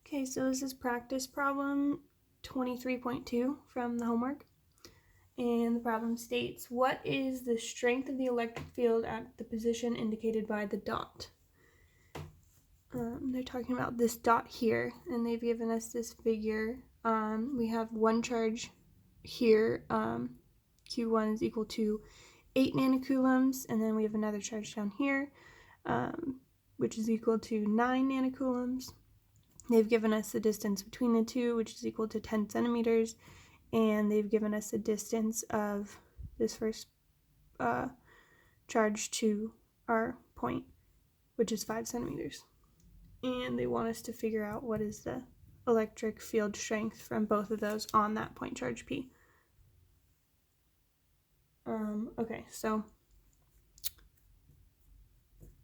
Okay, so this is practice problem 23.2 from the homework. And the problem states, what is the strength of the electric field at the position indicated by the dot? They're talking about this dot here, and they've given us this figure. We have one charge here, Q1 is equal to 8 nanocoulombs, and then we have another charge down here, which is equal to 9 nanocoulombs. They've given us the distance between the two, which is equal to 10 centimeters, and they've given us the distance of this first charge to our point, which is 5 centimeters. And they want us to figure out what is the electric field strength from both of those on that point charge P. Okay, so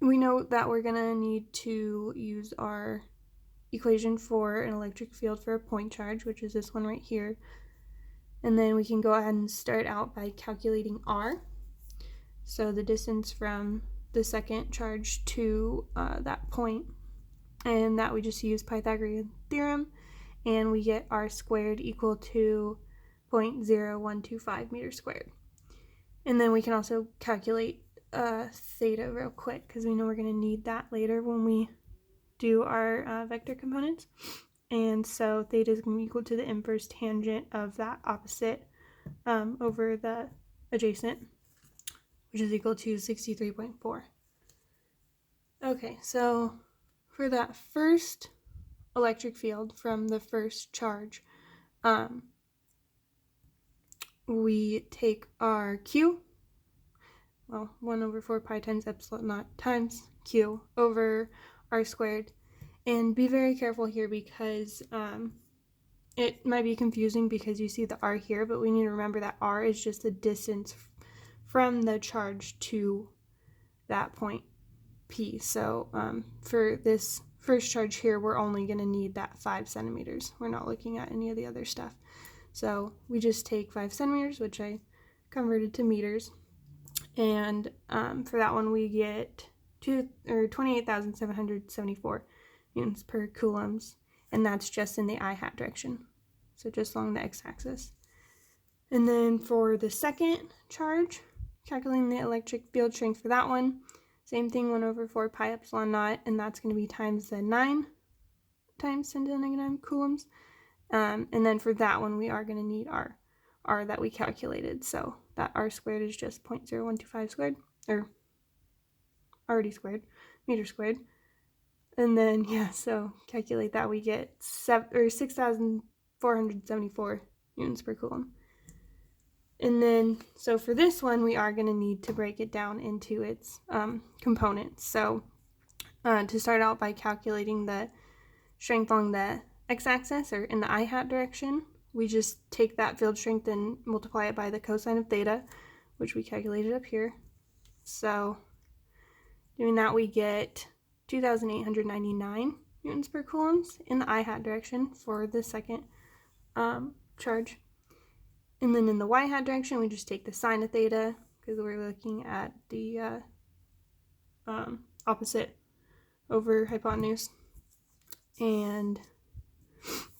we know that we're going to need to use our equation for an electric field for a point charge, which is this one right here. And then we can go ahead and start out by calculating R. So the distance from the second charge to that point, and that we just use Pythagorean theorem, and we get R squared equal to 0.0125 meters squared. And then we can also calculate theta real quick, because we know we're going to need that later when we do our vector components. And so theta is going to be equal to the inverse tangent of that opposite over the adjacent, which is equal to 63.4. Okay, so for that first electric field from the first charge, we take our Q, 1 over 4 pi times epsilon naught times Q over R squared. And be very careful here, because it might be confusing because you see the R here, but we need to remember that R is just the distance from the charge to that point P. So for this first charge here, we're only going to need that 5 centimeters. We're not looking at any of the other stuff. So we just take 5 centimeters, which I converted to meters. And for that one, we get 28,774 newtons per coulombs, and that's just in the I hat direction, so just along the x-axis. And then for the second charge, calculating the electric field strength for that one, same thing, 1 over 4 pi epsilon naught, and that's going to be times the 9 times 10 to the negative 9 coulombs. And then for that one, we are going to need R that we calculated, so that R squared is just 0.0125 squared, or already squared, meter squared. And then, so calculate that, we get 6,474 newtons per coulomb. And then, so for this one, we are going to need to break it down into its components. So to start out by calculating the strength along the x-axis, or in the I hat direction, we just take that field strength and multiply it by the cosine of theta, which we calculated up here. So doing that, we get 2,899 newtons per coulombs in the I hat direction for the second charge. And then in the y hat direction, we just take the sine of theta, because we're looking at the opposite over hypotenuse. And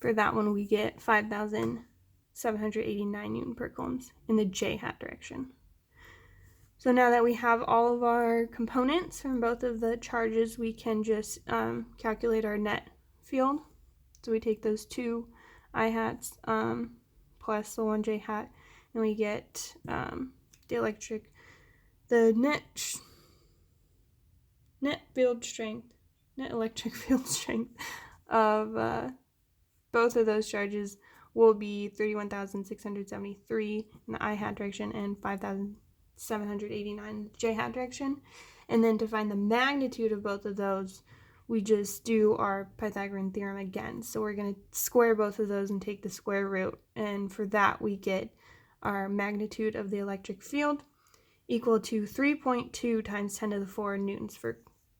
for that one, we get 5,789 newton per coulombs in the j hat direction. So now that we have all of our components from both of the charges, we can just calculate our net field. So we take those two I hats plus the one j hat, and we get the net electric field strength of both of those charges will be 31,673 in the I hat direction and 5,789 in the j hat direction. And then to find the magnitude of both of those, we just do our Pythagorean theorem again. So we're going to square both of those and take the square root. And for that, we get our magnitude of the electric field equal to 3.2 times 10 to the 4 newtons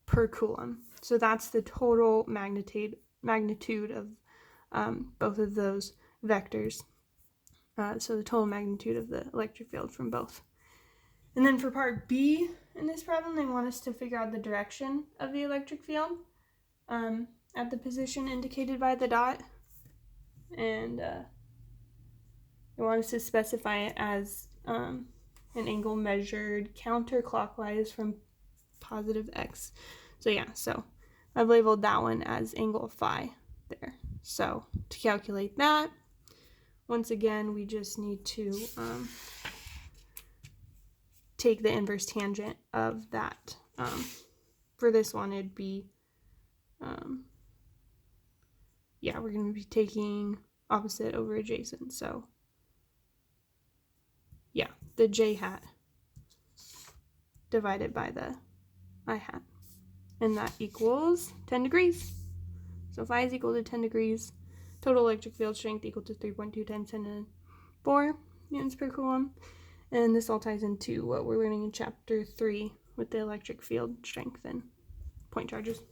per coulomb. So that's the total magnitude of both of those vectors. So the total magnitude of the electric field from both. And then for part B in this problem, they want us to figure out the direction of the electric field. And at the position indicated by the dot, and you want us to specify it as an angle measured counterclockwise from positive x. So yeah, so I've labeled that one as angle phi there. So to calculate that, once again, we just need to take the inverse tangent of that. For this one, it'd be, yeah, we're going to be taking opposite over adjacent. So yeah, the j hat divided by the I hat. And that equals 10 degrees. So phi is equal to 10 degrees. Total electric field strength equal to 3.2 times 10 to the 4 newtons per coulomb. And this all ties into what we're learning in chapter 3 with the electric field strength and point charges.